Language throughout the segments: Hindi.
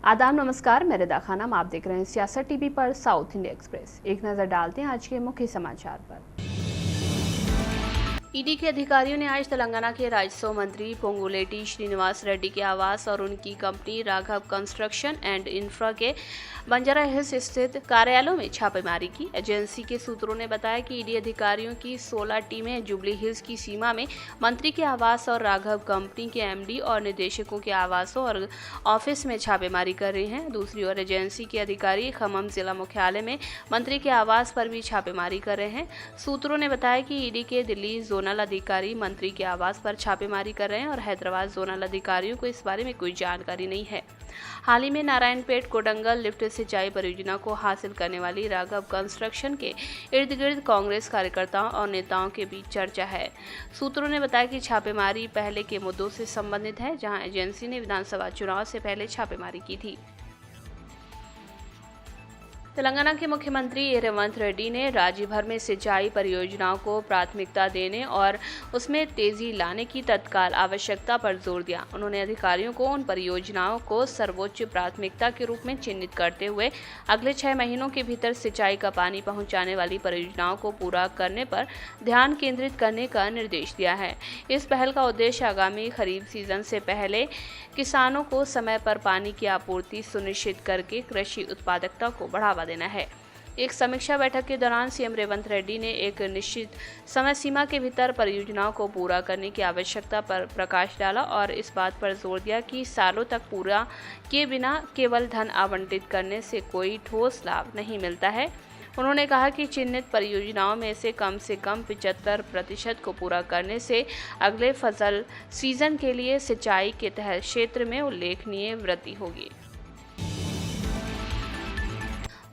आदाब नमस्कार, मैं रिदा खानम। आप देख रहे हैं सियासत टीवी पर साउथ इंडिया एक्सप्रेस। एक नज़र डालते हैं आज के मुख्य समाचार पर। ईडी के अधिकारियों ने आज तेलंगाना के राजस्व मंत्री पोंगुलेटी श्रीनिवास रेड्डी के आवास और उनकी company Raghav construction and infra के बंजारा हिल्स स्थित कार्यालयों में छापेमारी की। एजेंसी के सूत्रों ने बताया कि ईडी अधिकारियों की 16 टीमें जुबली हिल्स की सीमा में मंत्री के आवास और राघव कंपनी के एमडी और निदेशकों के आवासों और ऑफिस में छापेमारी कर रही हैं। दूसरी ओर एजेंसी के अधिकारी खम्मम जिला मुख्यालय में मंत्री के आवास पर भी छापेमारी कर रहे हैं। सूत्रों ने बताया कि ईडी के दिल्ली जोनल अधिकारी मंत्री के आवास पर छापेमारी कर रहे हैं और हैदराबाद जोनल अधिकारियों को इस बारे में कोई जानकारी नहीं है। हाल ही में नारायणपेट कोडंगल लिफ्ट सिंचाई परियोजना को हासिल करने वाली राघव कंस्ट्रक्शन के इर्द गिर्द कांग्रेस कार्यकर्ताओं और नेताओं के बीच चर्चा है। सूत्रों ने बताया कि छापेमारी पहले के मुद्दों से संबंधित है, जहां एजेंसी ने विधानसभा चुनाव से पहले छापेमारी की थी। तेलंगाना के मुख्यमंत्री रेवंत रेड्डी ने राज्य भर में सिंचाई परियोजनाओं को प्राथमिकता देने और उसमें तेजी लाने की तत्काल आवश्यकता पर जोर दिया। उन्होंने अधिकारियों को उन परियोजनाओं को सर्वोच्च प्राथमिकता के रूप में चिन्हित करते हुए अगले 6 महीनों के भीतर सिंचाई का पानी पहुंचाने वाली परियोजनाओं को पूरा करने पर ध्यान केंद्रित करने का निर्देश दिया है। इस पहल का उद्देश्य आगामी खरीफ सीजन से पहले किसानों को समय पर पानी की आपूर्ति सुनिश्चित करके कृषि उत्पादकता को बढ़ावा देना है। एक समीक्षा बैठक के दौरान सीएम रेवंत रेड्डी ने एक निश्चित समय सीमा के भीतर परियोजनाओं को पूरा करने की आवश्यकता पर प्रकाश डाला और इस बात पर जोर दिया कि सालों तक पूरा किए बिना केवल धन आवंटित करने से कोई ठोस लाभ नहीं मिलता है। उन्होंने कहा कि चिन्हित परियोजनाओं में से कम 75% को पूरा करने से अगले फसल सीजन के लिए सिंचाई के तहत क्षेत्र में उल्लेखनीय वृद्धि होगी।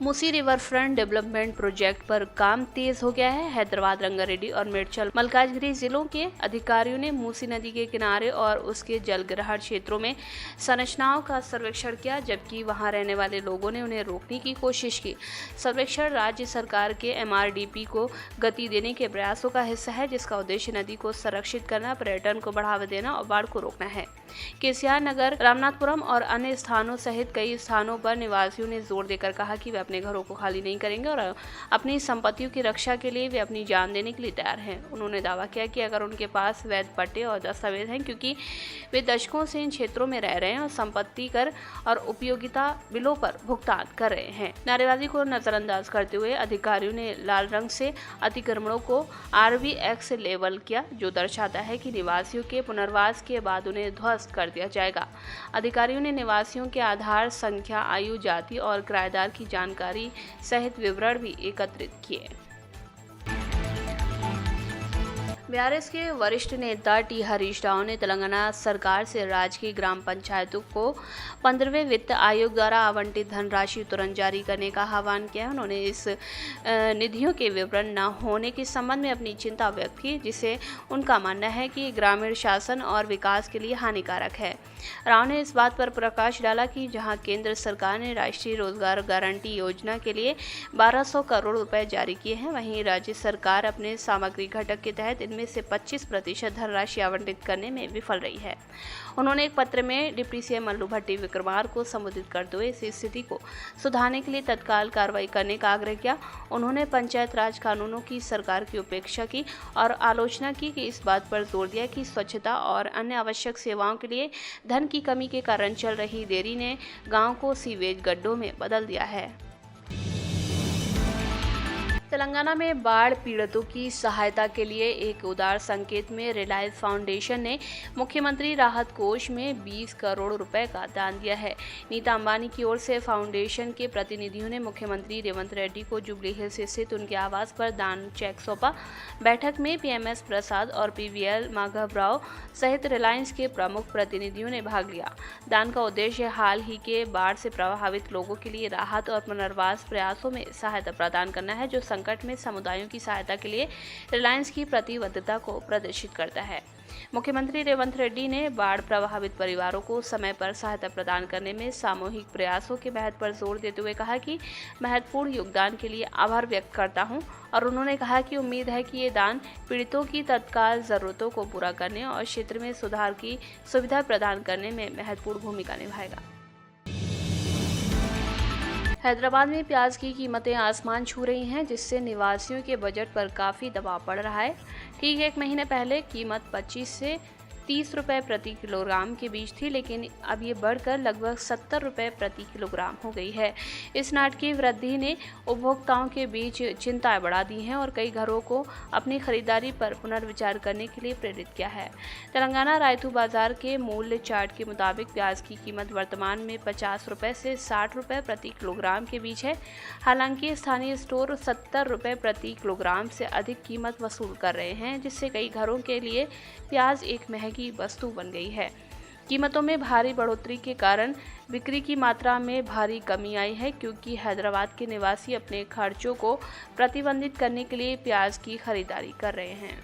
Musi river front development project पर काम तेज हो गया है। हैदराबाद, रंगारेड्डी और मेडचल मलकाजगिरी जिलों के अधिकारियों ने मूसी नदी के किनारे और उसके जलग्रहण क्षेत्रों में संरचनाओं का सर्वेक्षण किया, जबकि वहां रहने वाले लोगों ने उन्हें रोकने की कोशिश की। सर्वेक्षण राज्य सरकार के एमआरडीपी को गति देने के प्रयासों का हिस्सा है, जिसका उद्देश्य नदी को संरक्षित करना, पर्यटन को बढ़ावा देना और बाढ़ को रोकना है। केसीआर नगर, रामनाथपुरम और अन्य स्थानों सहित कई स्थानों पर निवासियों ने जोर देकर कहा कि वे अपने घरों को खाली नहीं करेंगे और अपनी संपत्तियों की रक्षा के लिए वे अपनी जान देने के लिए तैयार हैं। उन्होंने दावा किया कि अगर उनके पास वैध पट्टे और दस्तावेज हैं, क्योंकि वे दशकों से इन क्षेत्रों में रह रहे हैं और संपत्ति कर और उपयोगिता बिलों पर भुगतान कर रहे हैं। नारेबाजी को नजरअंदाज करते हुए अधिकारियों ने लाल रंग से अतिक्रमणों को RVX से लेबल किया, जो दर्शाता है कि निवासियों के पुनर्वास के बाद उन्हें ध्वस्त कर दिया जाएगा। अधिकारियों ने निवासियों के आधार संख्या, आयु, जाति और किराएदार की जानकारी सहित विवरण भी एकत्रित किए। बीआरएस के वरिष्ठ नेता टी हरीश राव ने तेलंगाना सरकार से राज्य की ग्राम पंचायतों को 15वें वित्त आयोग द्वारा आवंटित धनराशि तुरंत जारी करने का आह्वान किया है। उन्होंने इस निधियों के विवरण न होने के संबंध में अपनी चिंता व्यक्त की, जिसे उनका मानना है कि ग्रामीण शासन और विकास के लिए हानिकारक है। राव ने इस बात पर प्रकाश डाला कि जहां केंद्र सरकार ने राष्ट्रीय रोजगार गारंटी योजना के लिए 1200 करोड़ रुपए जारी किए हैं, वहीं राज्य सरकार अपने सामग्री घटक के तहत इनमें से 25% धनराशि आवंटित करने में विफल रही है। उन्होंने एक पत्र में डिप्टी सीएम मल्लू भट्टी विक्रमार को संबोधित करते हुए इस स्थिति को सुधारने के लिए तत्काल कार्रवाई करने का आग्रह किया। उन्होंने पंचायत राज कानूनों की सरकार की उपेक्षा की और आलोचना की कि इस बात पर जोर दिया कि स्वच्छता और अन्य आवश्यक सेवाओं के लिए धन की कमी के कारण चल रही देरी ने गांव को सीवेज गड्ढों में बदल दिया है। तेलंगाना में बाढ़ पीड़ितों की सहायता के लिए एक उदार संकेत में रिलायंस फाउंडेशन ने मुख्यमंत्री राहत कोष में 20 करोड़ रुपए का दान दिया है। नीता अंबानी की ओर से फाउंडेशन के प्रतिनिधियों ने मुख्यमंत्री रेवंत रेड्डी को जुबली हिल्स स्थित उनके आवास पर दान चेक सौंपा। बैठक में PMS प्रसाद और PVL माघव राव सहित रिलायंस के प्रमुख प्रतिनिधियों ने भाग लिया। दान का उद्देश्य हाल ही के बाढ़ से प्रभावित लोगों के लिए राहत और पुनर्वास प्रयासों में सहायता प्रदान करना है, जो संकट में समुदायों की सहायता के लिए रिलायंस की प्रतिबद्धता को प्रदर्शित करता है। मुख्यमंत्री रेवंत रेड्डी ने बाढ़ प्रभावित परिवारों को समय पर सहायता प्रदान करने में सामूहिक प्रयासों के महत्व पर जोर देते हुए कहा कि महत्वपूर्ण योगदान के लिए आभार व्यक्त करता हूं और उन्होंने कहा कि उम्मीद है कि ये दान पीड़ितों की तत्काल जरूरतों को पूरा करने और क्षेत्र में सुधार की सुविधा प्रदान करने में महत्वपूर्ण भूमिका निभाएगा। हैदराबाद में प्याज की कीमतें आसमान छू रही हैं, जिससे निवासियों के बजट पर काफ़ी दबाव पड़ रहा है। ठीक एक महीने पहले कीमत 25 से 30 रुपये प्रति किलोग्राम के बीच थी, लेकिन अब ये बढ़कर लगभग 70 रुपये प्रति किलोग्राम हो गई है। इस नाटकीय वृद्धि ने उपभोक्ताओं के बीच चिंताएं बढ़ा दी हैं और कई घरों को अपनी खरीदारी पर पुनर्विचार करने के लिए प्रेरित किया है। तेलंगाना रायतू बाजार के मूल्य चार्ट के मुताबिक प्याज की कीमत वर्तमान में 50 रुपये से 60 रुपये प्रति किलोग्राम के बीच है। हालांकि स्थानीय स्टोर 70 रुपये प्रति किलोग्राम से अधिक कीमत वसूल कर रहे हैं, जिससे कई घरों के लिए प्याज एक महंगी वस्तु बन गई है। कीमतों में भारी बढ़ोतरी के कारण बिक्री की मात्रा में भारी कमी आई है, क्योंकि हैदराबाद के निवासी अपने खर्चों को प्रतिबंधित करने के लिए प्याज की खरीदारी कर रहे हैं।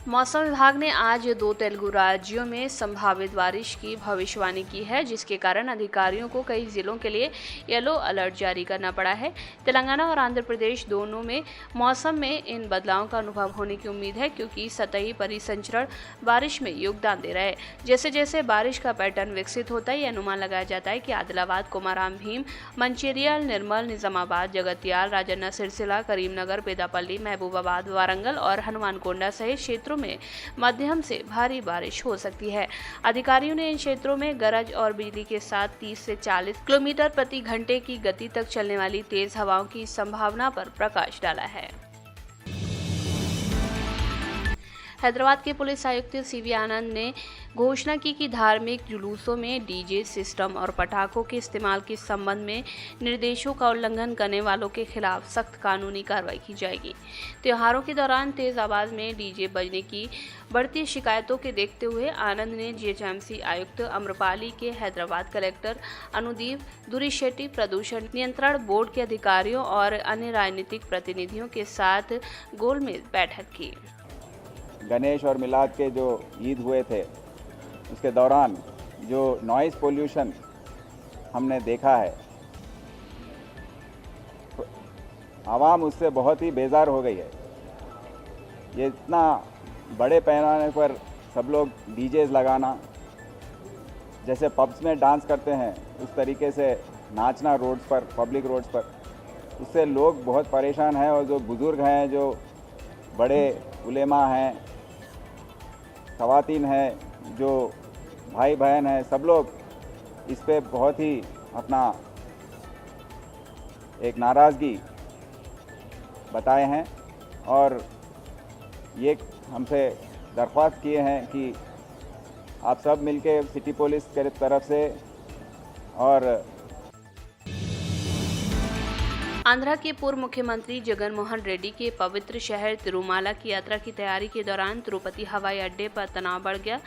मौसम विभाग ने आज 2 तेलुगु राज्यों में संभावित बारिश की भविष्यवाणी की है, जिसके कारण अधिकारियों को कई जिलों के लिए येलो अलर्ट जारी करना पड़ा है। तेलंगाना और आंध्र प्रदेश दोनों में मौसम में इन बदलावों का अनुभव होने की उम्मीद है, क्योंकि सतही परिसंचरण बारिश में योगदान दे रहा है। जैसे जैसे बारिश का पैटर्न विकसित होता है, ये अनुमान लगाया जाता है कि आदिलाबाद, कोमाराम भीम, मंचिरियल, निर्मल, निजामाबाद, जगतियाल, राजन्ना सिरसिला, करीमनगर, पेदापल्ली, महबूबाबाद, वारंगल और हनुमानकोंडा सहित क्षेत्रों में मध्यम से भारी बारिश हो सकती है। अधिकारियों ने इन क्षेत्रों में गरज और बिजली के साथ 30 से 40 किलोमीटर प्रति घंटे की गति तक चलने वाली तेज हवाओं की संभावना पर प्रकाश डाला है। हैदराबाद के पुलिस आयुक्त सीवी आनंद ने घोषणा की कि धार्मिक जुलूसों में डीजे सिस्टम और पटाखों के इस्तेमाल के संबंध में निर्देशों का उल्लंघन करने वालों के खिलाफ सख्त कानूनी कार्रवाई की जाएगी। त्योहारों के दौरान तेज आवाज में डीजे बजने की बढ़ती शिकायतों के देखते हुए आनंद ने जीएचएमसी आयुक्त अम्रपाली के हैदराबाद कलेक्टर अनुदीप दुरिशेट्टी, प्रदूषण नियंत्रण बोर्ड के अधिकारियों और अन्य राजनीतिक प्रतिनिधियों के साथ गोलमेज बैठक की। गणेश और मिलाद के जो ईद हुए थे उसके दौरान जो नॉइज़ पोल्यूशन हमने देखा है, आवाम उससे बहुत ही बेजार हो गई है। ये इतना बड़े पैमाने पर सब लोग डीजेज लगाना, जैसे पब्स में डांस करते हैं उस तरीके से नाचना रोड्स पर, पब्लिक रोड्स पर, उससे लोग बहुत परेशान हैं। और जो बुज़ुर्ग हैं, जो बड़े उलेमा हैं, ख़वातीन हैं, जो भाई बहन हैं, सब लोग इस पे बहुत ही अपना एक नाराज़गी बताए हैं और ये हमसे दरख्वास्त किए हैं कि आप सब मिलके सिटी पुलिस के तरफ से और आंध्रा के पूर्व मुख्यमंत्री जगन मोहन रेड्डी के पवित्र शहर तिरुमाला की यात्रा की तैयारी के दौरान तिरुपति हवाई अड्डे पर तनाव बढ़ गया।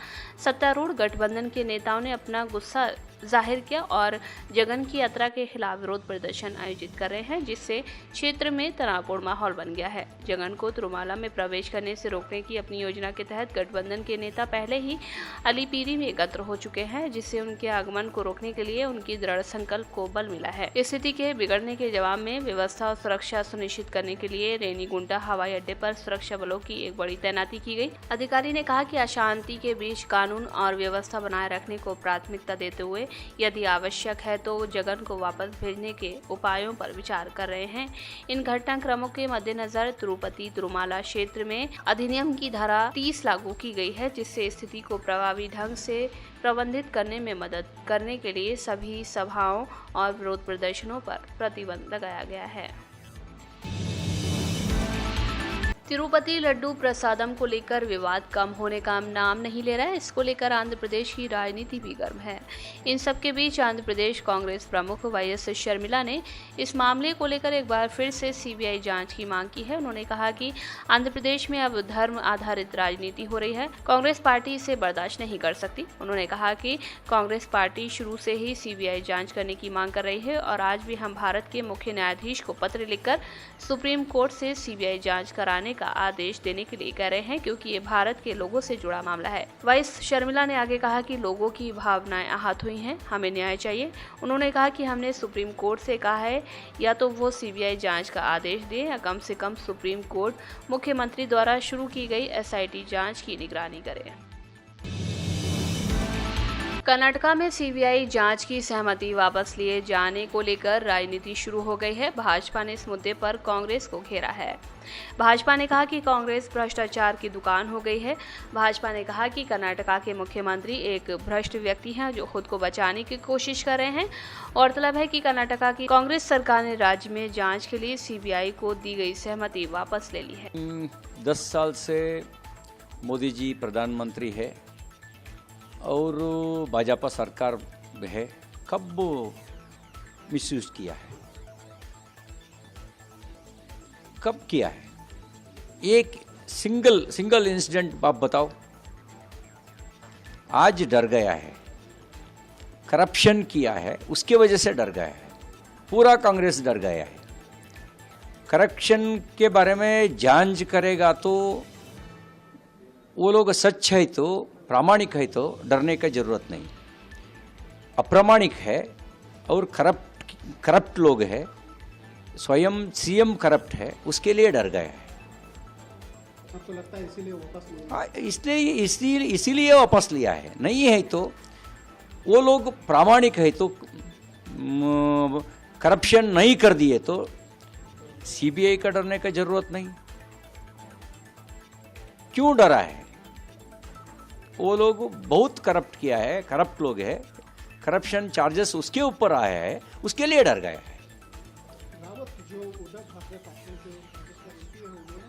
सत्तारूढ़ गठबंधन के नेताओं ने अपना गुस्सा जाहिर किया और जगन की यात्रा के खिलाफ विरोध प्रदर्शन आयोजित कर रहे हैं, जिससे क्षेत्र में तनावपूर्ण माहौल बन गया है। जगन को तिरुमाला में प्रवेश करने से रोकने की अपनी योजना के तहत गठबंधन के नेता पहले ही अलीपीरी में एकत्र हो चुके हैं, जिससे उनके आगमन को रोकने के लिए उनकी दृढ़ संकल्प को बल मिला है। स्थिति के बिगड़ने के जवाब में व्यवस्था और सुरक्षा सुनिश्चित करने के लिए रेनीगुंटा हवाई अड्डे पर सुरक्षा बलों की एक बड़ी तैनाती की गई। अधिकारी ने कहा कि अशांति के बीच कानून और व्यवस्था बनाए रखने को प्राथमिकता देते हुए यदि आवश्यक है तो जगन को वापस भेजने के उपायों पर विचार कर रहे हैं। इन घटनाक्रमों के मद्देनजर तिरुपति तिरुमाला क्षेत्र में अधिनियम की धारा 30 लागू की गई है, जिससे स्थिति को प्रभावी ढंग से प्रबंधित करने में मदद करने के लिए सभी सभाओं और विरोध प्रदर्शनों पर प्रतिबंध लगाया गया है। तिरुपति लड्डू प्रसादम को लेकर विवाद कम होने का नाम नहीं ले रहा है। इसको लेकर आंध्र प्रदेश की राजनीति भी गर्म है। इन सबके बीच आंध्र प्रदेश कांग्रेस प्रमुख वाईएस शर्मिला ने इस मामले को लेकर एक बार फिर से सीबीआई जांच की मांग की है। उन्होंने कहा कि आंध्र प्रदेश में अब धर्म आधारित राजनीति हो रही है, कांग्रेस पार्टी इसे बर्दाश्त नहीं कर सकती। उन्होंने कहा कि कांग्रेस पार्टी शुरू से ही सीबीआई जाँच करने की मांग कर रही है और आज भी हम भारत के मुख्य न्यायाधीश को पत्र लिखकर सुप्रीम कोर्ट से सीबीआई जाँच कराने का आदेश देने के लिए कह रहे हैं, क्योंकि ये भारत के लोगों से जुड़ा मामला है। वाइस शर्मिला ने आगे कहा कि लोगों की भावनाएं आहत हुई हैं, हमें न्याय चाहिए। उन्होंने कहा कि हमने सुप्रीम कोर्ट से कहा है या तो वो सीबीआई जांच का आदेश दे या कम से कम सुप्रीम कोर्ट मुख्यमंत्री द्वारा शुरू की गई एसआईटी जांच की निगरानी करे। कर्नाटका में सीबीआई जांच की सहमति वापस लिए जाने को लेकर राजनीति शुरू हो गई है। भाजपा ने इस मुद्दे पर कांग्रेस को घेरा है। भाजपा ने कहा कि कांग्रेस भ्रष्टाचार की दुकान हो गई है। भाजपा ने कहा कि कर्नाटका के मुख्यमंत्री एक भ्रष्ट व्यक्ति हैं जो खुद को बचाने की कोशिश कर रहे हैं। गौरतलब है कि कर्नाटका की कांग्रेस सरकार ने राज्य में जांच के लिए सीबीआई को दी गई सहमति वापस ले ली है। 10 साल से मोदी जी प्रधानमंत्री है और भाजपा सरकार है, कब मिसयूज किया है, कब किया है? एक सिंगल इंसिडेंट आप बताओ। आज डर गया है, करप्शन किया है, उसके वजह से डर गया है, पूरा कांग्रेस डर गया है। करप्शन के बारे में जांच करेगा तो वो लोग सच है तो प्रामाणिक है तो डरने का जरूरत नहीं। अप्रामाणिक है और करप्ट लोग है, स्वयं सीएम करप्ट है, उसके लिए डर गया है। आपको लगता है इसीलिए वापस लिया? इसीलिए वापस लिया है। नहीं है तो वो लोग प्रामाणिक है तो करप्शन नहीं कर दिए तो सीबीआई का डरने का जरूरत नहीं। क्यों डरा है? वो लोग बहुत करप्ट किया है, करप्ट लोग है, करप्शन चार्जेस उसके ऊपर आया है, उसके लिए डर गया है। जो उद्धव ठाकरे फैक्ट्री के एमपी हो गए ना।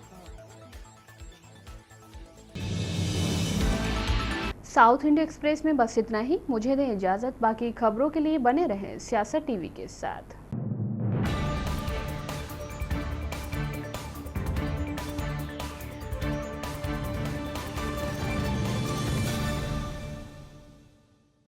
साउथ इंडिया एक्सप्रेस में बस इतना ही। मुझे दें इजाजत। बाकी खबरों के लिए बने रहें सियासत टीवी के साथ।